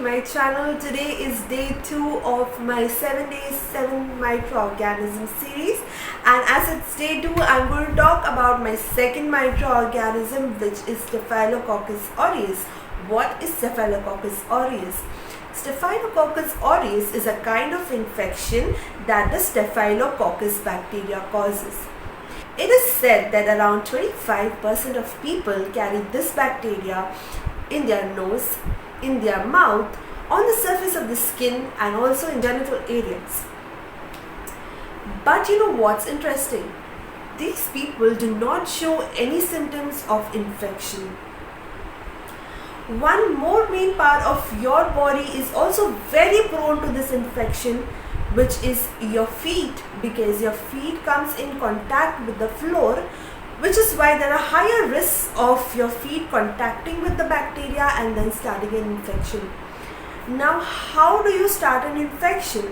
my channel. Today is day 2 of my 7 days 7 microorganism series, and as it's day 2 I'm going to talk about my second microorganism, which is Staphylococcus aureus. What is Staphylococcus aureus? Staphylococcus aureus is a kind of infection that the Staphylococcus bacteria causes. It is said that around 25% of people carry this bacteria in their nose, in their mouth, on the surface of the skin, and also in genital areas. But you know what's interesting? These people do not show any symptoms of infection. One more main part of your body is also very prone to this infection, which is your feet, because your feet comes in contact with the floor, which is why there are higher risks of your feet contacting with the bacteria and then starting an infection. Now, how do you start an infection?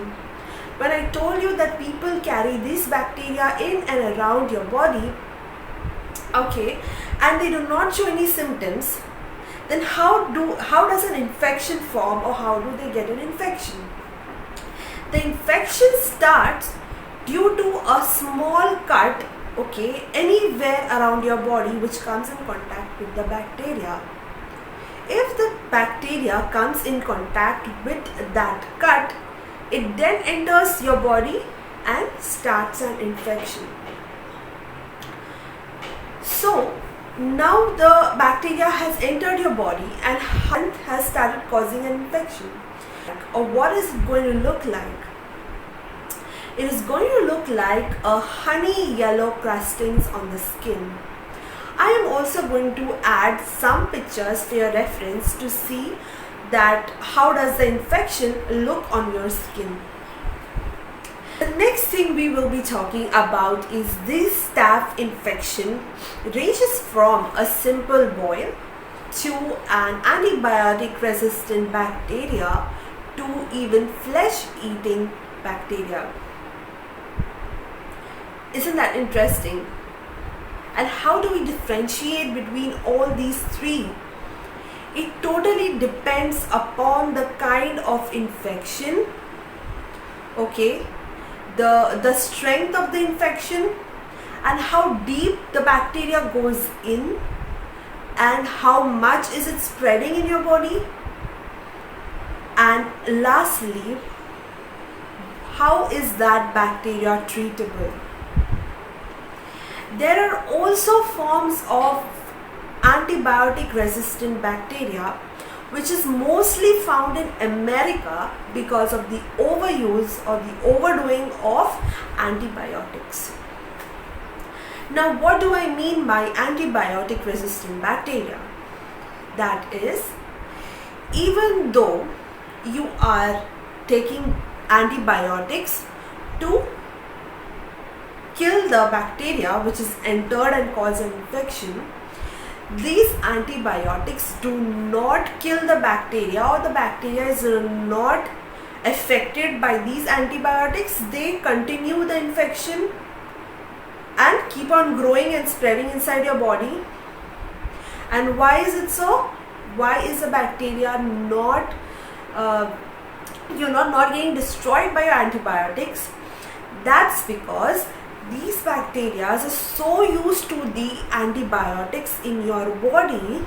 When I told you that people carry these bacteria in and around your body, okay, and they do not show any symptoms, then how does an infection form, or how do they get an infection? The infection starts due to a small cut, okay, anywhere around your body which comes in contact with the bacteria. If the bacteria comes in contact with that cut, it then enters your body and starts an infection. So now the bacteria has entered your body and has started causing an infection. Or what is it going to look like? It is going to look like a honey yellow crustings on the skin. I am also going to add some pictures for your reference to see that how does the infection look on your skin. The next thing we will be talking about is this staph infection. Ranges from a simple boil to an antibiotic resistant bacteria to even flesh eating bacteria. Isn't that interesting? And how do we differentiate between all these three? It totally depends upon the kind of infection, okay, the strength of the infection, and how deep the bacteria goes in, and how much is it spreading in your body, and lastly, how is that bacteria treatable. There are also forms of antibiotic resistant bacteria which is mostly found in America because of the overuse or the overdoing of antibiotics. Now, what do I mean by antibiotic resistant bacteria? That is, even though you are taking antibiotics to kill the bacteria which is entered and cause an infection, these antibiotics do not kill the bacteria, or the bacteria is not affected by these antibiotics. They continue the infection and keep on growing and spreading inside your body. And why is it so? Why is the bacteria not not getting destroyed by your antibiotics? That's because these bacteria are so used to the antibiotics in your body,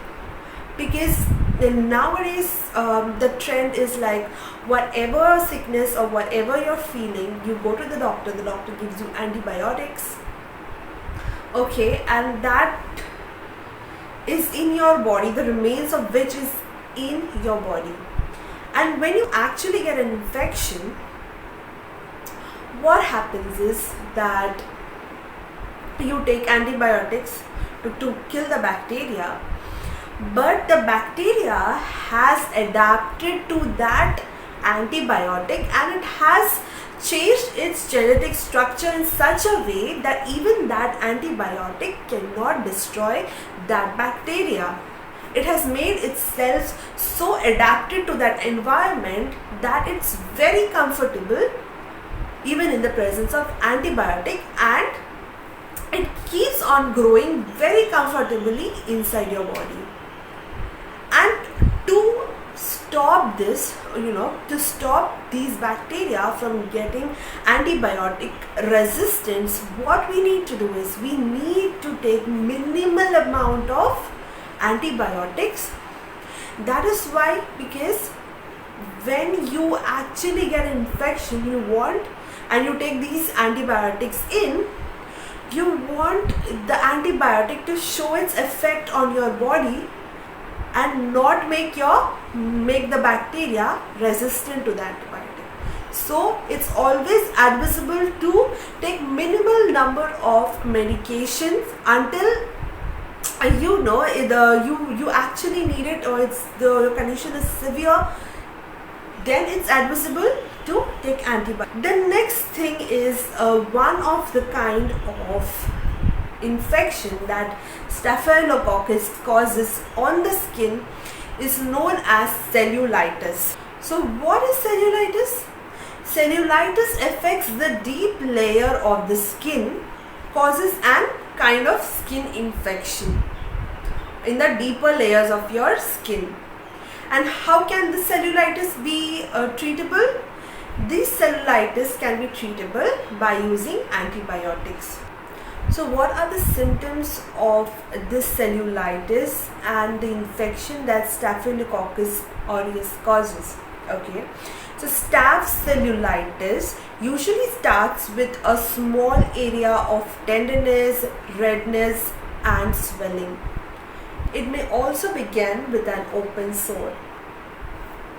because nowadays the trend is like whatever sickness or whatever you're feeling, you go to the doctor gives you antibiotics, okay, and that is in your body, the remains of which is in your body. And when you actually get an infection, what happens is that you take antibiotics to kill the bacteria, but the bacteria has adapted to that antibiotic and it has changed its genetic structure in such a way that even that antibiotic cannot destroy that bacteria. It has made itself so adapted to that environment that it's very comfortable even in the presence of antibiotic, and it keeps on growing very comfortably inside your body. And to stop this, to stop these bacteria from getting antibiotic resistance, what we need to do is we need to take minimal amount of antibiotics. That is why, because when you actually get an infection, and you take these antibiotics in, you want the antibiotic to show its effect on your body and not make the bacteria resistant to the antibiotic. So it's always advisable to take minimal number of medications until you actually need it, or the condition is severe. Then it's advisable to take antibiotics. The next thing is one of the kind of infection that Staphylococcus causes on the skin is known as cellulitis. So what is cellulitis? Cellulitis affects the deep layer of the skin, causes an kind of skin infection in the deeper layers of your skin. And how can the cellulitis be treatable? This cellulitis can be treatable by using antibiotics. So what are the symptoms of this cellulitis and the infection that Staphylococcus aureus causes? Okay, so staph cellulitis usually starts with a small area of tenderness, redness and swelling. It may also begin with an open sore.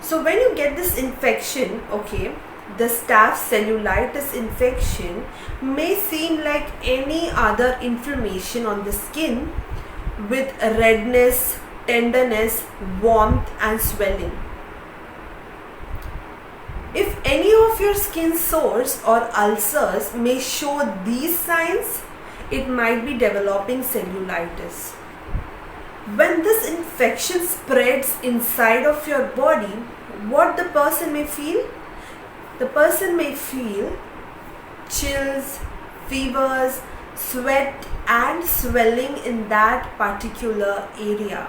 So when you get this infection, the staph cellulitis infection may seem like any other inflammation on the skin with redness, tenderness, warmth and swelling. If any of your skin sores or ulcers may show these signs, it might be developing cellulitis. When this infection spreads inside of your body, what the person may feel? The person may feel chills, fevers, sweat and swelling in that particular area.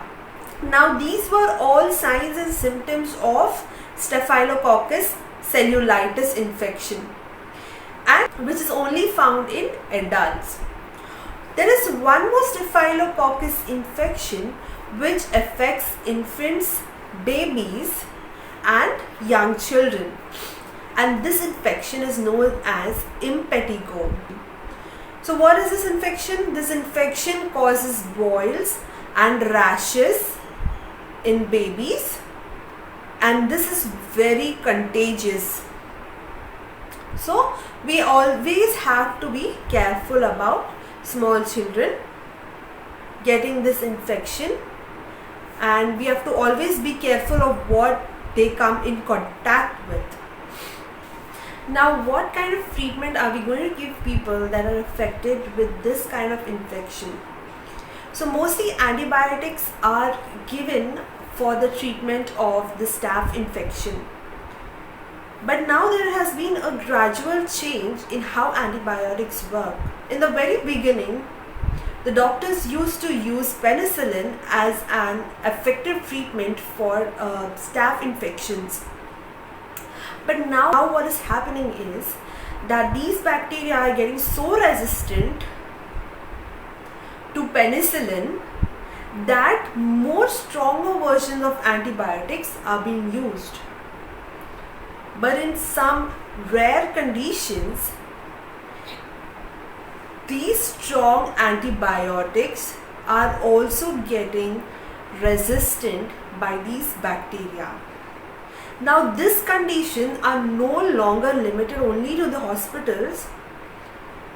Now these were all signs and symptoms of Staphylococcus cellulitis infection, and which is only found in adults. There is one more Staphylococcus infection which affects infants, babies and young children, and this infection is known as impetigo. So what is this infection? This infection causes boils and rashes in babies, and this is very contagious. So we always have to be careful about small children getting this infection, and we have to always be careful of what they come in contact with. Now what kind of treatment are we going to give people that are affected with this kind of infection? So mostly antibiotics are given for the treatment of the staph infection. But now there has been a gradual change in how antibiotics work. In the very beginning, the doctors used to use penicillin as an effective treatment for staph infections. But now what is happening is that these bacteria are getting so resistant to penicillin that more stronger versions of antibiotics are being used. But in some rare conditions, these strong antibiotics are also getting resistant by these bacteria. Now these conditions are no longer limited only to the hospitals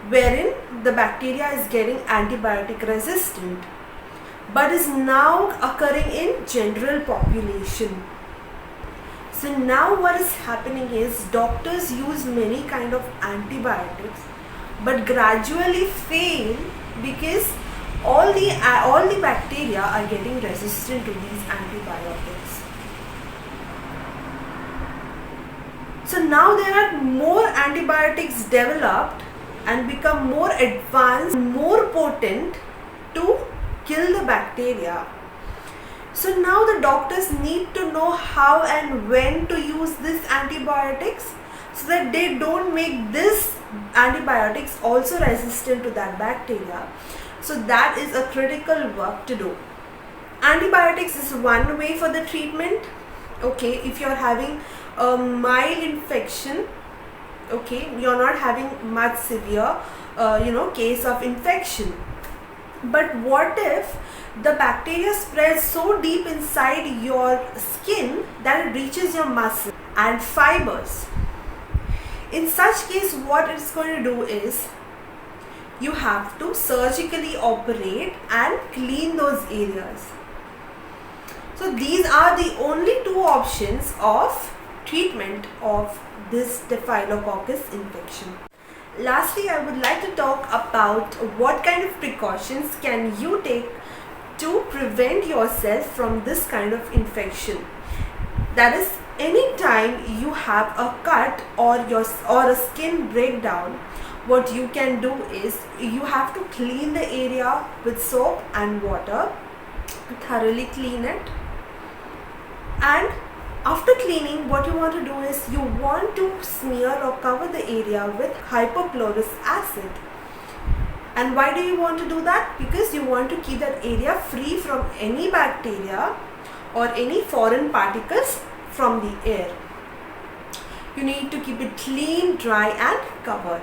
wherein the bacteria is getting antibiotic resistant, but is now occurring in general population. So now what is happening is doctors use many kind of antibiotics but gradually fail because all the bacteria are getting resistant to these antibiotics. So now there are more antibiotics developed and become more advanced, more potent to kill the bacteria. So now the doctors need to know how and when to use these antibiotics so that they don't make this antibiotics also resistant to that bacteria. So that is a critical work to do. Antibiotics is one way for the treatment. Okay, if you're having a mild infection, okay, you're not having much severe case of infection. But what if the bacteria spreads so deep inside your skin that it reaches your muscle and fibers? In such case, what it's going to do is you have to surgically operate and clean those areas. So these are the only two options of treatment of this Staphylococcus infection. Lastly, I would like to talk about what kind of precautions can you take to prevent yourself from this kind of infection. That is, anytime you have a cut or a skin breakdown, what you can do is you have to clean the area with soap and water, thoroughly clean it, and after cleaning, what you want to do is you want to smear or cover the area with hypochlorous acid. And why do you want to do that? Because you want to keep that area free from any bacteria or any foreign particles from the air. You need to keep it clean, dry and covered.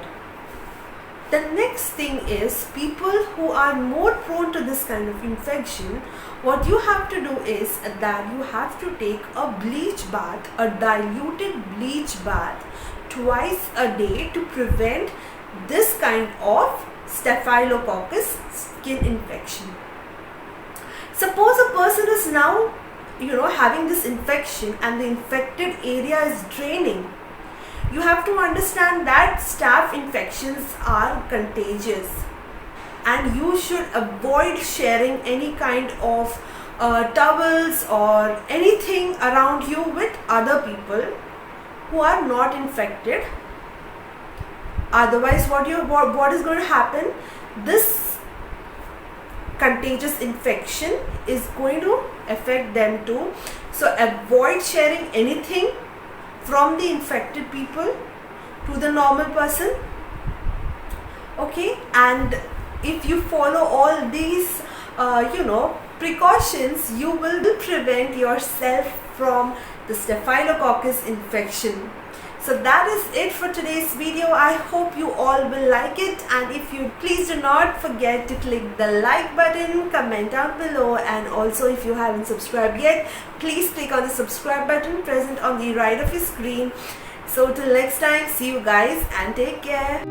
The next thing is, people who are more prone to this kind of infection, what you have to do is that you have to take a bleach bath, a diluted bleach bath twice a day to prevent this kind of Staphylococcus skin infection. Suppose a person is now having this infection and the infected area is draining. You have to understand that staph infections are contagious and you should avoid sharing any kind of towels or anything around you with other people who are not infected. Otherwise, what is going to happen? This contagious infection is going to affect them too. So avoid sharing anything from the infected people to the normal person. Okay, and if you follow all these precautions, you will prevent yourself from the Staphylococcus infection. So that is it for today's video. I hope you all will like it, and if you please do not forget to click the like button, comment down below, and also if you haven't subscribed yet, please click on the subscribe button present on the right of your screen. So till next time, see you guys and take care.